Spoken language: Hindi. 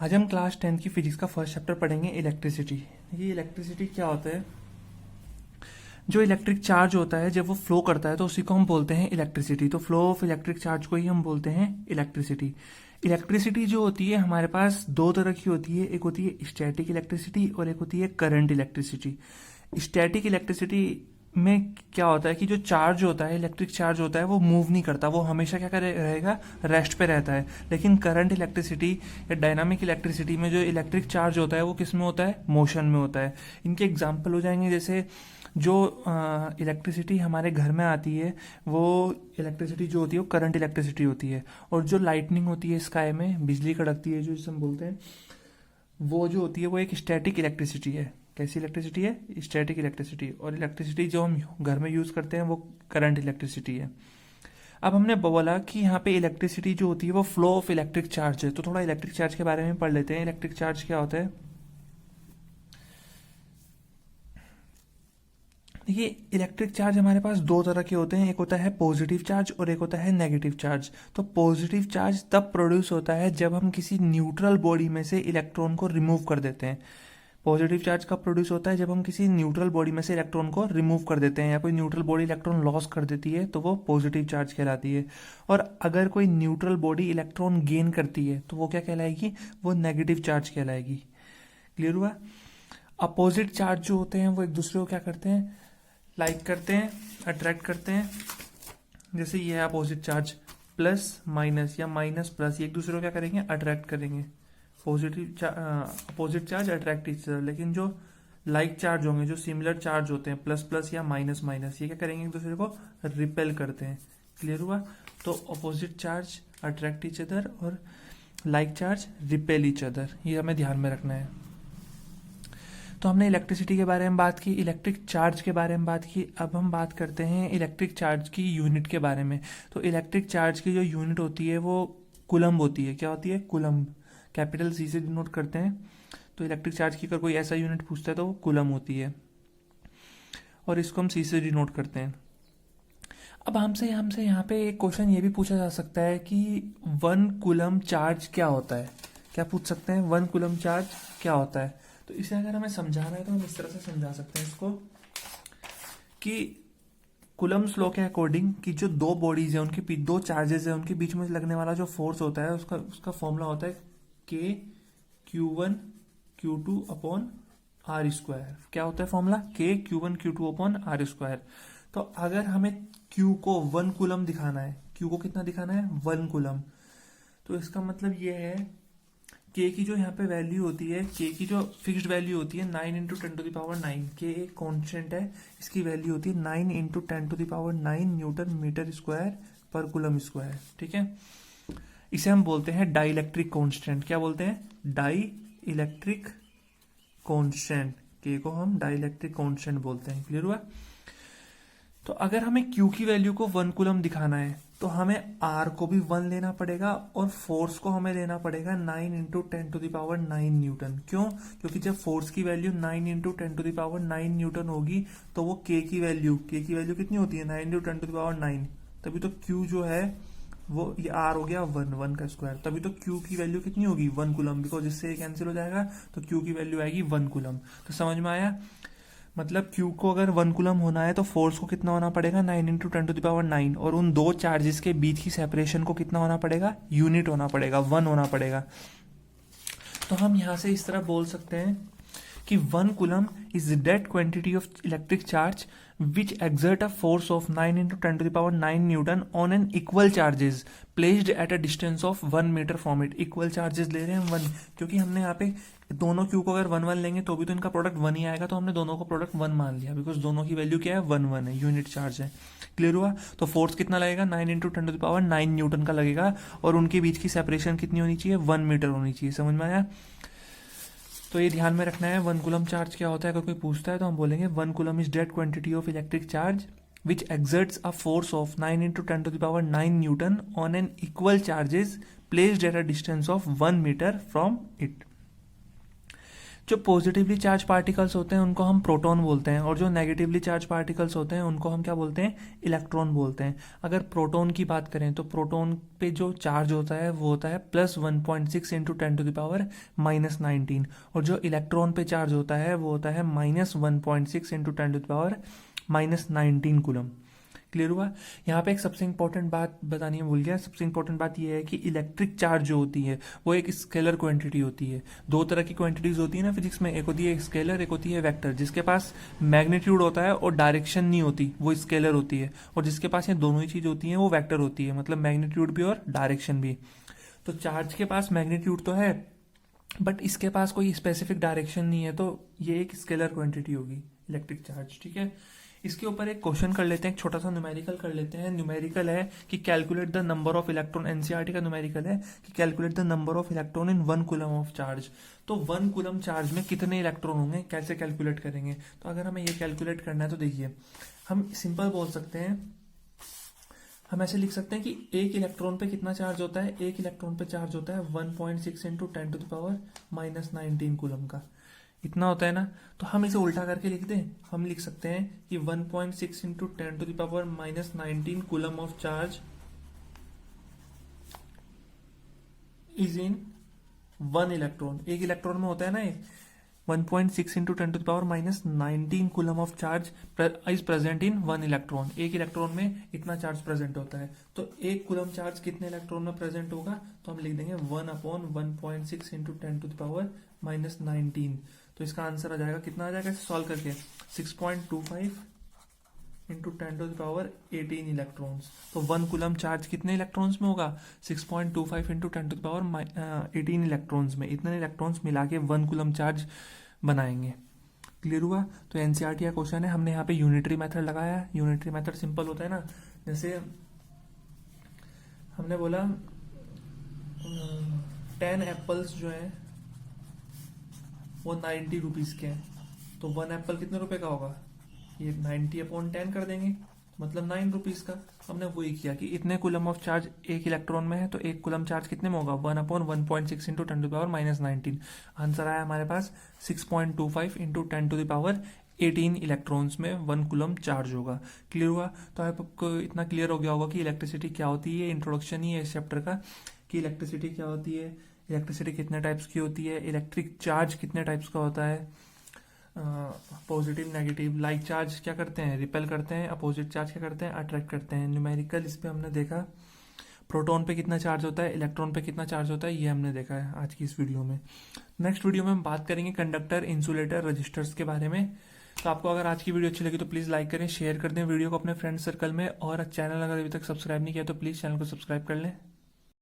आज हम क्लास 10 की फिजिक्स का फर्स्ट चैप्टर पढ़ेंगे इलेक्ट्रिसिटी। ये इलेक्ट्रिसिटी क्या होता है? जो इलेक्ट्रिक चार्ज होता है जब वो फ्लो करता है तो उसी को हम बोलते हैं इलेक्ट्रिसिटी। तो फ्लो ऑफ इलेक्ट्रिक चार्ज को ही हम बोलते हैं इलेक्ट्रिसिटी। इलेक्ट्रिसिटी जो होती है हमारे पास दो तरह की होती है, एक होती है स्टैटिक इलेक्ट्रिसिटी और एक होती है करंट इलेक्ट्रिसिटी। स्टैटिक इलेक्ट्रिसिटी में क्या होता है कि जो चार्ज होता है, इलेक्ट्रिक चार्ज होता है, वो मूव नहीं करता, वो हमेशा क्या करे रहेगा, रेस्ट पे रहता है। लेकिन करंट इलेक्ट्रिसिटी या डायनामिक इलेक्ट्रिसिटी में जो इलेक्ट्रिक चार्ज होता है वो किस में होता है, मोशन में होता है। इनके एग्जाम्पल हो जाएंगे जैसे जो इलेक्ट्रिसिटी हमारे घर में आती है वो इलेक्ट्रिसिटी जो होती है वो करंट इलेक्ट्रिसिटी होती है। और जो लाइटनिंग होती है स्काई में, बिजली कड़कती है जो जिसे हम बोलते हैं, वो जो होती है वो एक स्टैटिक इलेक्ट्रिसिटी है। कैसी इलेक्ट्रिसिटी है? Static electricity. और इलेक्ट्रिसिटी जो हम घर में यूज करते हैं वो करंट इलेक्ट्रिसिटी है। अब हमने बोला कि यहाँ पे इलेक्ट्रिसिटी जो होती है वो फ्लो ऑफ इलेक्ट्रिक चार्ज है, तो थोड़ा इलेक्ट्रिक चार्ज के बारे में पढ़ लेते हैं। इलेक्ट्रिक चार्ज क्या होता है? देखिए, इलेक्ट्रिक चार्ज हमारे पास दो तरह के होते हैं, एक होता है पॉजिटिव चार्ज और एक होता है नेगेटिव चार्ज। तो पॉजिटिव चार्ज तब प्रोड्यूस होता है जब हम किसी न्यूट्रल बॉडी में से इलेक्ट्रॉन को रिमूव कर देते हैं। पॉजिटिव चार्ज कब प्रोड्यूस होता है? जब हम किसी न्यूट्रल बॉडी में से इलेक्ट्रॉन को रिमूव कर देते हैं या कोई न्यूट्रल बॉडी इलेक्ट्रॉन लॉस कर देती है तो वो पॉजिटिव चार्ज कहलाती है। और अगर कोई न्यूट्रल बॉडी इलेक्ट्रॉन गेन करती है तो वो क्या कहलाएगी? वो नेगेटिव चार्ज कहलाएगी। क्लियर हुआ? अपोजिट चार्ज जो होते हैं वो एक दूसरे को क्या करते हैं, लाइक करते हैं, अट्रैक्ट करते हैं। जैसे ये है अपोजिट चार्ज, प्लस माइनस या माइनस प्लस, ये एक दूसरे को क्या करेंगे, अट्रैक्ट करेंगे। Opposite charge attract each other. लेकिन जो लाइक चार्ज होंगे, जो सिमिलर चार्ज होते हैं, प्लस प्लस या माइनस माइनस, ये क्या करेंगे, एक दूसरे को रिपेल करते हैं। क्लियर हुआ? तो opposite charge attract each other और like charge repel each other, ये हमें ध्यान में रखना है। तो हमने इलेक्ट्रिसिटी के बारे में बात की, इलेक्ट्रिक चार्ज के बारे में बात की। अब हम बात करते हैं इलेक्ट्रिक चार्ज की यूनिट के बारे में। तो इलेक्ट्रिक चार्ज की जो यूनिट होती है वो कुलम्ब होती है। क्या होती है? कुलम्ब। कैपिटल सी से डिनोट करते हैं। तो इलेक्ट्रिक चार्ज की अगर कोई ऐसा यूनिट पूछता है तो वो कुलम्ब होती है और इसको हम सी से डिनोट करते हैं। अब हमसे हमसे यहाँ पे एक क्वेश्चन ये भी पूछा जा सकता है कि 1 कूलम्ब चार्ज क्या होता है? क्या पूछ सकते हैं? 1 कूलम्ब चार्ज क्या होता है? तो इसे अगर हमें समझाना है तो हम इस तरह से समझा सकते हैं इसको कि कुलम्ब्स लॉ के अकॉर्डिंग कि जो दो बॉडीज है, उनके दो चार्जेस है, उनके बीच में लगने वाला जो फोर्स होता है उसका फॉर्मूला होता है के Q1 Q2 upon are square. क्या होता है फॉर्मूला? के Q1 Q2 upon are square. तो अगर हमें Q को 1 कूलम्ब दिखाना है, Q को कितना दिखाना है? 1 कूलम्ब। तो इसका मतलब ये है के की जो यहाँ पे वैल्यू होती है, के की जो फिक्स्ड वैल्यू होती है 9 इंटू 10⁹, के एक कॉन्स्टेंट है, इसकी वैल्यू होती है 9 इंटू 10⁹ न्यूटन मीटर स्क्वायर पर कूलम स्क्वायर। ठीक है, इसे हम बोलते हैं डाई इलेक्ट्रिक कॉन्स्टेंट। क्या बोलते हैं? Dielectric constant. के को हम डाई इलेक्ट्रिक कॉन्स्टेंट बोलते हैं। क्लियर हुआ? तो अगर हमें Q की वैल्यू को 1 कूलम दिखाना है तो हमें R को भी 1 लेना पड़ेगा और फोर्स को हमें लेना पड़ेगा 9 इंटू 10⁹ न्यूटन। क्यों? क्योंकि जब फोर्स की वैल्यू 9 इंटू 10⁹ न्यूटन होगी तो वो K की वैल्यू कितनी होती है? 9 इंटू 10⁹। तभी तो Q जो है वो, ये R हो गया 1 का स्क्वायर, तभी तो Q की वैल्यू कितनी होगी? 1 कूलम। बिकॉज इससे कैंसिल हो जाएगा तो Q की वैल्यू आएगी 1 कूलम। तो समझ में आया? मतलब Q को अगर 1 कूलम होना है तो फोर्स को कितना होना पड़ेगा? 9 इंटू 10⁹ और उन दो चार्जेस के बीच की सेपरेशन को कितना होना पड़ेगा? यूनिट होना पड़ेगा, 1 होना पड़ेगा। तो हम यहां से इस तरह बोल सकते हैं कि 1 coulomb is that quantity of electric charge which exert a force of 9 into 10⁹ Newton on an equal charges placed at a distance of 1 metre from it। Equal charges ले रहे हैं हम 1, क्योंकि हमने यहाँ पे दोनों Q को अगर 1 लेंगे तो भी तो इनका प्रोडक्ट 1 ही आएगा, तो हमने दोनों को प्रोडक्ट 1 मान लिया बिकॉज दोनों की वैल्यू क्या है? 1 है, यूनिट चार्ज है। क्लियर हुआ? तो फोर्स कितना लगेगा? 9 इंटू 10⁹ न्यूटन का लगेगा और उनके बीच की सेपरेशन कितनी होनी चाहिए? 1 मीटर होनी चाहिए। समझ में आया? तो ये ध्यान में रखना है 1 कूलम चार्ज क्या होता है। अगर कोई पूछता है तो हम बोलेंगे 1 coulomb is that quantity of electric charge which exerts a force of 9 into 10⁹ Newton on an equal charges placed at a distance of 1 meter from it। जो पॉजिटिवली चार्ज पार्टिकल्स होते हैं उनको हम प्रोटॉन बोलते हैं, और जो नेगेटिवली चार्ज पार्टिकल्स होते हैं उनको हम क्या बोलते हैं, इलेक्ट्रॉन बोलते हैं। अगर प्रोटॉन की बात करें तो प्रोटॉन पे जो चार्ज होता है वो होता है +1.6 इंटू 10⁻⁻19, और जो इलेक्ट्रॉन पे चार्ज होता है वो होता है -1.6 इंटू 10⁻⁻19 कूलम। क्लियर हुआ। यहाँ पे एक सबसे इंपॉर्टेंट बात बतानी है, भूल गया। सबसे इंपॉर्टेंट बात यह है कि इलेक्ट्रिक चार्ज जो होती है वो एक स्केलर क्वांटिटी होती है। दो तरह की क्वांटिटीज होती है ना फिजिक्स में, एक होती है स्केलर, एक होती है वेक्टर। जिसके पास मैग्नीट्यूड होता है और डायरेक्शन नहीं होती वो स्केलर होती है, और जिसके पास ये दोनों ही चीज होती है वो वेक्टर होती है, मतलब मैग्नीट्यूड भी और डायरेक्शन भी। तो चार्ज के पास मैग्नीट्यूड तो है बट इसके पास कोई स्पेसिफिक डायरेक्शन नहीं है, तो ये एक स्केलर क्वांटिटी होगी इलेक्ट्रिक चार्ज। ठीक है, इसके ऊपर एक क्वेश्चन कर लेते हैं, एक छोटा सा न्यूमेरिकल कर लेते हैं। न्यूमेरिकल है कि calculate the number of electron, NCERT का न्यूमेरिकल है कि calculate the number of electron in 1 coulomb of charge. तो 1 कूलम चार्ज में कितने इलेक्ट्रॉन होंगे, कैसे कैलकुलेट करेंगे। तो अगर हमें ये कैलकुलेट करना है तो देखिए, हम सिंपल बोल सकते हैं, हम ऐसे लिख सकते हैं कि एक इलेक्ट्रॉन पे कितना चार्ज होता है, एक इलेक्ट्रॉन पे चार्ज होता है 1.6 इंटू 10⁻⁻19 कूलम का, इतना होता है ना। तो हम इसे उल्टा करके लिख दें, हम लिख सकते हैं कि 1.6 into 10⁻⁻19 coulomb of charge is in 1 electron. एक इलेक्ट्रॉन में होता है ना ये 1.6 into 10⁻⁻19 coulomb of charge is present in 1 electron. एक इलेक्ट्रॉन में इतना चार्ज प्रेजेंट होता है। तो एक कूलम चार्ज कितने इलेक्ट्रॉन में प्रेजेंट होगा, तो हम लिख देंगे 1/1.6 इंटू 10⁻⁻19। तो इसका आंसर आ जाएगा, कितना आ जाएगा सॉल्व करके, 6.25 इंटू 10⁻18 इलेक्ट्रॉन्स। तो 1 कूलम चार्ज कितने इलेक्ट्रॉन्स में होगा, 6.25 इंटू 10⁻18 इलेक्ट्रॉन्स में। इतने इलेक्ट्रॉन्स मिला के 1 कूलम चार्ज बनाएंगे। क्लियर हुआ। तो एनसीईआरटी का क्वेश्चन है, हमने यहाँ पे यूनिटरी मेथड लगाया। यूनिटरी मेथड सिंपल होता है ना, जैसे हमने बोला 10 एप्पल्स जो है वो 90 रुपीज के हैं, तो 1 एप्पल कितने रुपए का होगा, ये 90/10 कर देंगे, मतलब 9 रुपीज का। हमने वही किया कि इतने कूलम ऑफ चार्ज एक इलेक्ट्रॉन में है, तो एक कूलम चार्ज कितने में होगा, 1/1.6 इंटू 10⁻⁻19। आंसर आया हमारे पास 6.25 इंटू 10⁻18 इलेक्ट्रॉन्स में 1 कूलम चार्ज होगा। क्लियर हुआ। तो आपको इतना क्लियर हो गया होगा कि इलेक्ट्रिसिटी क्या होती है। इंट्रोडक्शन ही है इस चैप्टर का कि इलेक्ट्रिसिटी क्या होती है, इलेक्ट्रिसिटी कितने टाइप्स की होती है, इलेक्ट्रिक चार्ज कितने टाइप्स का होता है, पॉजिटिव नेगेटिव। लाइक चार्ज क्या करते हैं, रिपेल करते हैं, अपोजिट चार्ज क्या करते हैं, अट्रैक्ट करते हैं। न्यूमेरिकल इस पे हमने देखा, प्रोटॉन पे कितना चार्ज होता है, इलेक्ट्रॉन पे कितना चार्ज होता है, ये हमने देखा है आज की इस वीडियो में। नेक्स्ट वीडियो में हम बात करेंगे कंडक्टर, इंसुलेटर, रजिस्टर्स के बारे में। तो आपको अगर आज की वीडियो अच्छी लगी तो प्लीज़ लाइक करें, शेयर कर दें वीडियो को अपने फ्रेंड सर्कल में, और चैनल अगर अभी तक सब्सक्राइब नहीं किया तो प्लीज़ चैनल को सब्सक्राइब कर लें।